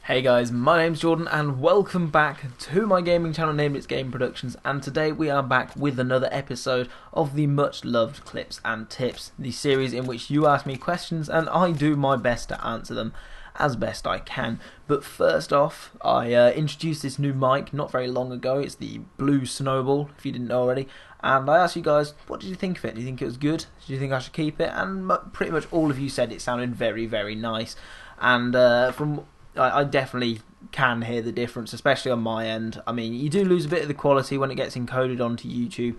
Hey guys, my name's Jordan and welcome back to my gaming channel named It's Game Productions, and today we are back with another episode of the much loved Clips and Tips, the series in which you ask me questions and I do my best to answer them as best I can. But first off, I introduced this new mic not very long ago. It's the Blue Snowball, if you didn't know already, and I asked you guys, what did you think of it? Do you think it was good? Do you think I should keep it? And pretty much all of you said it sounded very, very nice, and I definitely can hear the difference, especially on my end. I mean, you do lose a bit of the quality when it gets encoded onto YouTube,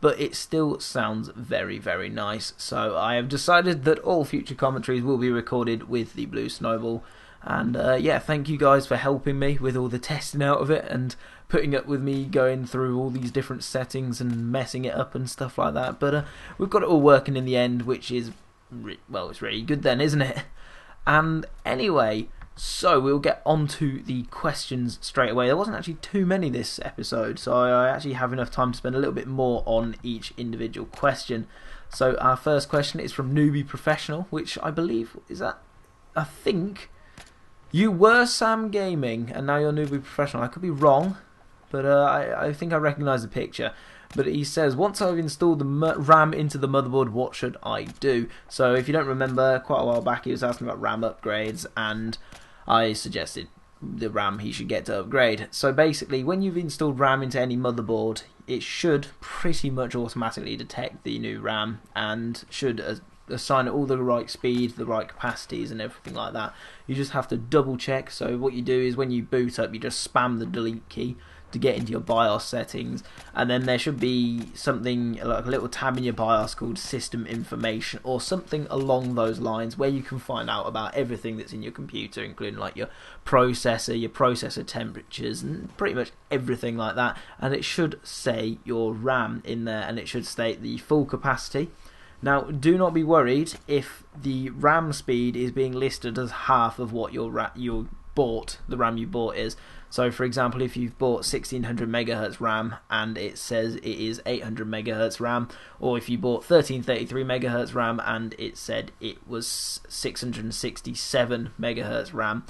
but it still sounds very, very nice. So I have decided that all future commentaries will be recorded with the Blue Snowball. And yeah, thank you guys for helping me with all the testing out of it and putting up with me going through all these different settings and messing it up and stuff like that. But we've got it all working in the end, which is, well, it's really good then, isn't it? And anyway, so we'll get on to the questions straight away. There wasn't actually too many this episode, so I actually have enough time to spend a little bit more on each individual question. So our first question is from Newbie Professional, which I believe is that, I think, you were Sam Gaming and now you're Newbie Professional. I could be wrong, but I think I recognise the picture. But he says, once I've installed the RAM into the motherboard, what should I do? So if you don't remember, quite a while back he was asking about RAM upgrades, and I suggested the RAM he should get to upgrade. So basically, when you've installed RAM into any motherboard, it should pretty much automatically detect the new RAM and should assign it all the right speed, the right capacities and everything like that. You just have to double check. So what you do is when you boot up, you just spam the delete key to get into your BIOS settings, and then there should be something like a little tab in your BIOS called System Information or something along those lines, where you can find out about everything that's in your computer, including like your processor temperatures and pretty much everything like that. And it should say your RAM in there, and it should state the full capacity. Now, do not be worried if the RAM speed is being listed as half of what the RAM you bought is. So for example, if you've bought 1600 megahertz RAM and it says it is 800 megahertz RAM, or if you bought 1333 megahertz RAM and it said it was 667 megahertz RAM,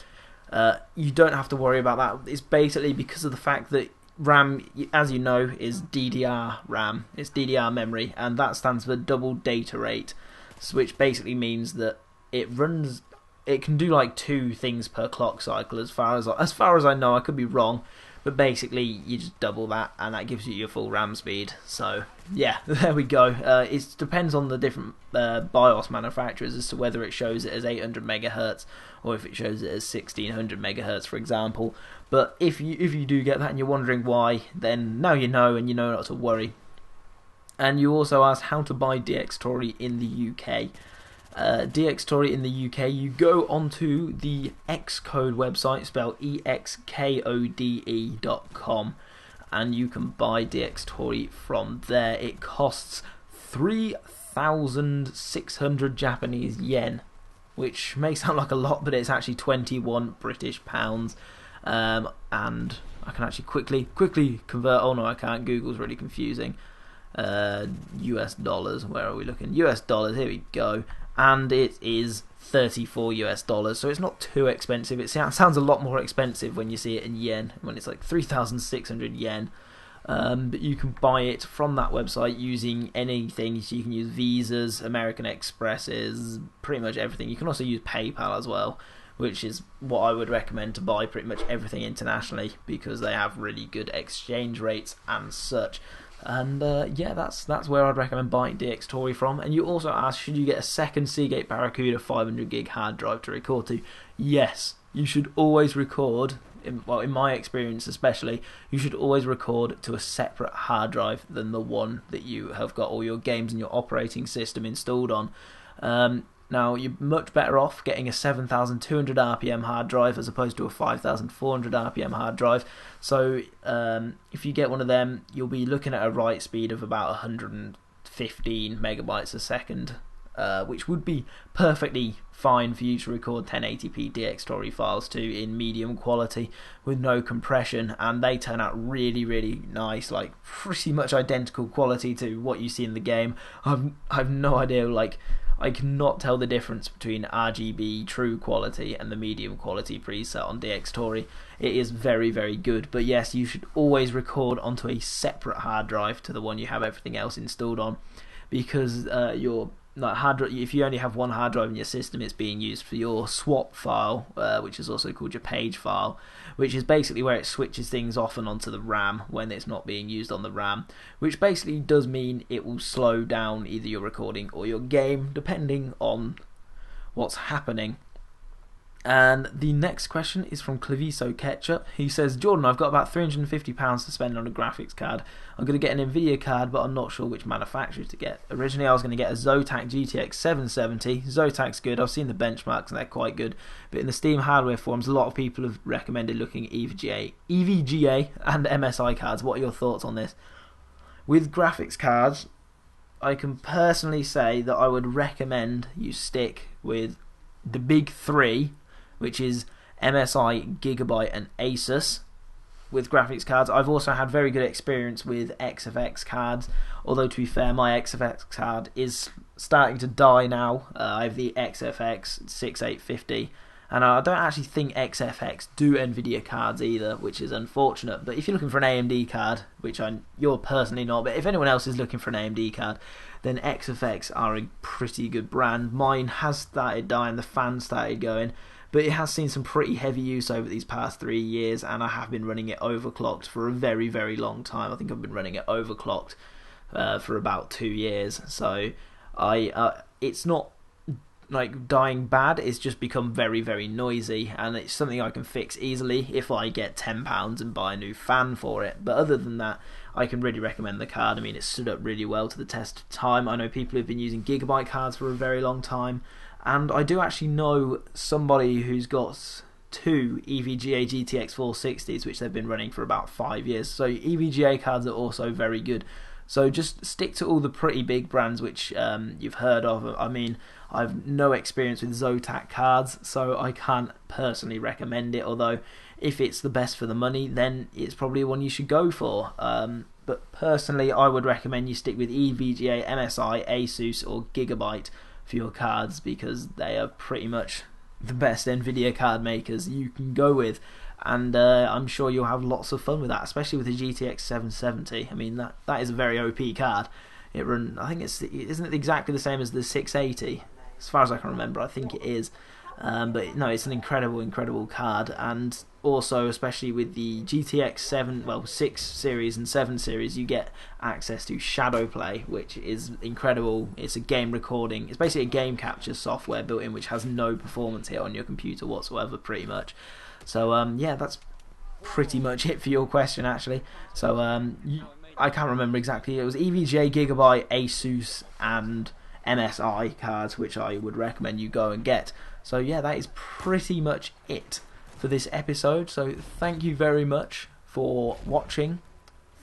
you don't have to worry about that. It's basically because of the fact that RAM, as you know, is DDR RAM. It's DDR memory, and that stands for double data rate, which basically means that it can do like 2 things per clock cycle, as far as I know. I could be wrong, but basically you just double that and that gives you your full RAM speed. So yeah, there we go. It depends on the different BIOS manufacturers as to whether it shows it as 800 megahertz or if it shows it as 1600 megahertz, for example. But if you do get that and you're wondering why, then now you know, and you know not to worry. And you also asked how to buy DxTory in the UK. DxTory in the UK, you go onto the Xcode website, spelled exkode.com, and you can buy DxTory from there. It costs 3,600 Japanese yen, which may sound like a lot, but it's actually 21 British pounds. And I can actually quickly convert. Oh no, I can't. Google's really confusing. US dollars. Where are we looking? US dollars. Here we go. And it is 34 US dollars, so it's not too expensive. It sounds a lot more expensive when you see it in yen, when it's like 3,600 yen. But you can buy it from that website using anything. So you can use Visas, American Expresses, pretty much everything. You can also use PayPal as well, which is what I would recommend to buy pretty much everything internationally, because they have really good exchange rates and such. And yeah, that's where I'd recommend buying DxTory from. And you also asked, should you get a second Seagate Barracuda 500 gig hard drive to record to? Yes, you should always record. In my experience especially, you should always record to a separate hard drive than the one that you have got all your games and your operating system installed on. Now, you're much better off getting a 7,200 RPM hard drive as opposed to a 5,400 RPM hard drive. So if you get one of them, you'll be looking at a write speed of about 115 megabytes a second, which would be perfectly fine for you to record 1080p DxTory files to in medium quality with no compression, and they turn out really, really nice, like pretty much identical quality to what you see in the game. I've no idea, like, I cannot tell the difference between RGB true quality and the medium quality preset on DxTory. It is very, very good, but yes, you should always record onto a separate hard drive to the one you have everything else installed on, because if you only have one hard drive in your system, it's being used for your swap file, which is also called your page file, which is basically where it switches things off and onto the RAM when it's not being used on the RAM, which basically does mean it will slow down either your recording or your game, depending on what's happening. And the next question is from Claviso Ketchup. He says, Jordan, I've got about £350 to spend on a graphics card. I'm going to get an Nvidia card, but I'm not sure which manufacturer to get. Originally, I was going to get a Zotac GTX 770. Zotac's good. I've seen the benchmarks and they're quite good. But in the Steam hardware forums, a lot of people have recommended looking at EVGA and MSI cards. What are your thoughts on this? With graphics cards, I can personally say that I would recommend you stick with the big three, which is MSI, Gigabyte and Asus with graphics cards. I've also had very good experience with XFX cards, although to be fair, my XFX card is starting to die now. I have the XFX 6850, and I don't actually think XFX do Nvidia cards either, which is unfortunate. But if you're looking for an AMD card, which you're personally not, but if anyone else is looking for an AMD card, then XFX are a pretty good brand. Mine has started dying, the fan started going, but it has seen some pretty heavy use over these past 3 years, and I have been running it overclocked for a very, very long time. I think I've been running it overclocked for about 2 years. So it's not like dying bad, it's just become very, very noisy, and it's something I can fix easily if I get £10 and buy a new fan for it. But other than that, I can really recommend the card. I mean, it stood up really well to the test of time. I know people who've been using Gigabyte cards for a very long time, and I do actually know somebody who's got two EVGA GTX 460s, which they've been running for about 5 years. So EVGA cards are also very good. So just stick to all the pretty big brands which you've heard of. I mean, I've no experience with Zotac cards, so I can't personally recommend it, although if it's the best for the money, then it's probably one you should go for. But personally, I would recommend you stick with EVGA, MSI, Asus or Gigabyte for your cards, because they are pretty much the best Nvidia card makers you can go with. And I'm sure you'll have lots of fun with that, especially with the GTX 770. I mean, that is a very OP card. I think isn't it exactly the same as the 680? As far as I can remember, I think it is. But no, it's an incredible card. And also, especially with the GTX 6 series and 7 series, you get access to Shadow Play, which is incredible. It's a game recording. It's basically a game capture software built in, which has no performance hit on your computer whatsoever, pretty much. So yeah, that's pretty much it for your question, actually. So I can't remember exactly. It was EVGA, Gigabyte, Asus and MSI cards, which I would recommend you go and get. So yeah, that is pretty much it for this episode. So thank you very much for watching.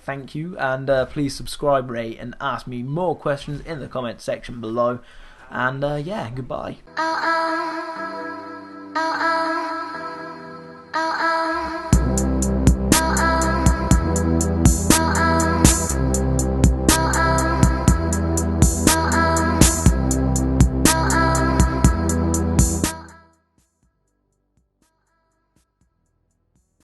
Thank you, and please subscribe, rate and ask me more questions in the comment section below. And yeah, goodbye.